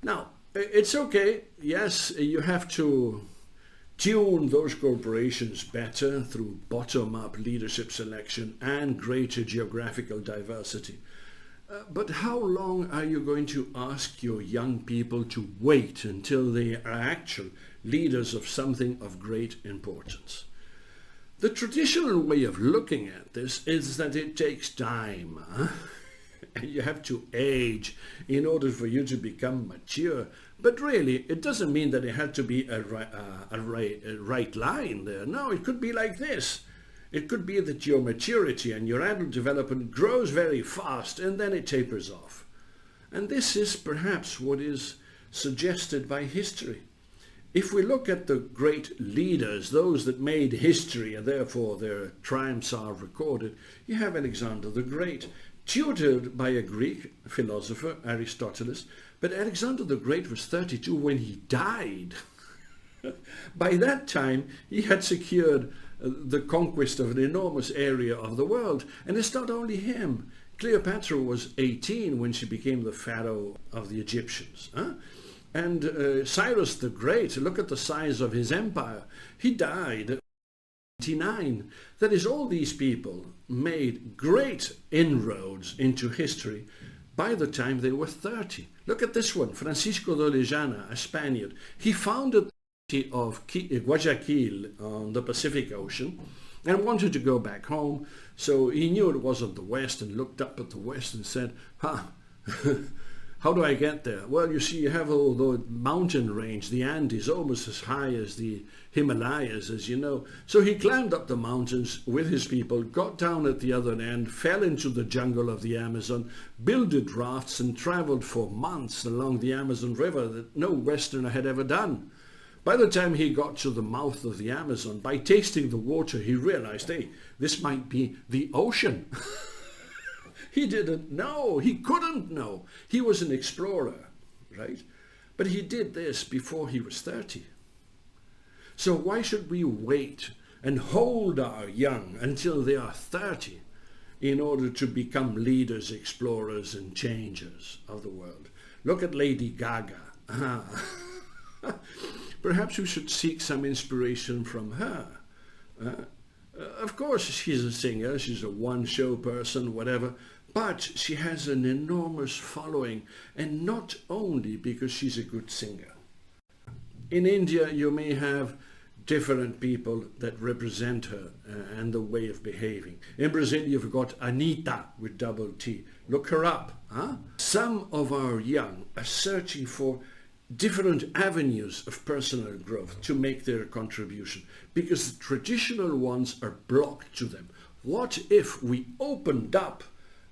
Now, it's okay. Yes, you have to tune those corporations better through bottom-up leadership selection and greater geographical diversity. But how long are you going to ask your young people to wait until they are actual leaders of something of great importance? The traditional way of looking at this is that it takes time. You have to age in order for you to become mature. But really, it doesn't mean that it had to be a right line there. No, it could be like this. It could be that your maturity and your adult development grows very fast and then it tapers off. And this is perhaps what is suggested by history. If we look at the great leaders, those that made history and therefore their triumphs are recorded, you have Alexander the Great, tutored by a Greek philosopher, Aristotle, but Alexander the Great was 32 when he died. By that time, he had secured the conquest of an enormous area of the world. And it's not only him. Cleopatra was 18 when she became the pharaoh of the Egyptians. And Cyrus the Great, look at the size of his empire. He died at 29. That is, all these people made great inroads into history by the time they were 30. Look at this one, Francisco de Orellana, a Spaniard. He founded of Guayaquil on the Pacific Ocean and wanted to go back home, so he knew it wasn't the West and looked up at the West and said, how do I get there? Well, you see, you have all the mountain range, the Andes, almost as high as the Himalayas, as you know. So he climbed up the mountains with his people, got down at the other end, fell into the jungle of the Amazon, builded rafts and traveled for months along the Amazon River that no Westerner had ever done. By the time he got to the mouth of the Amazon, by tasting the water, he realized, hey, this might be the ocean. He didn't know. He couldn't know. He was an explorer, right? But he did this before he was 30. So why should we wait and hold our young until they are 30 in order to become leaders, explorers, and changers of the world? Look at Lady Gaga. Perhaps we should seek some inspiration from her. Of course, she's a singer, she's a one-show person, whatever, but she has an enormous following, and not only because she's a good singer. In India, you may have different people that represent her and the way of behaving. In Brazil, you've got Anita with double T. Look her up. Some of our young are searching for different avenues of personal growth to make their contribution because the traditional ones are blocked to them. What if we opened up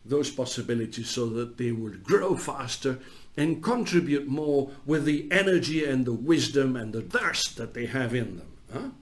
those possibilities so that they would grow faster and contribute more with the energy and the wisdom and the thirst that they have in them?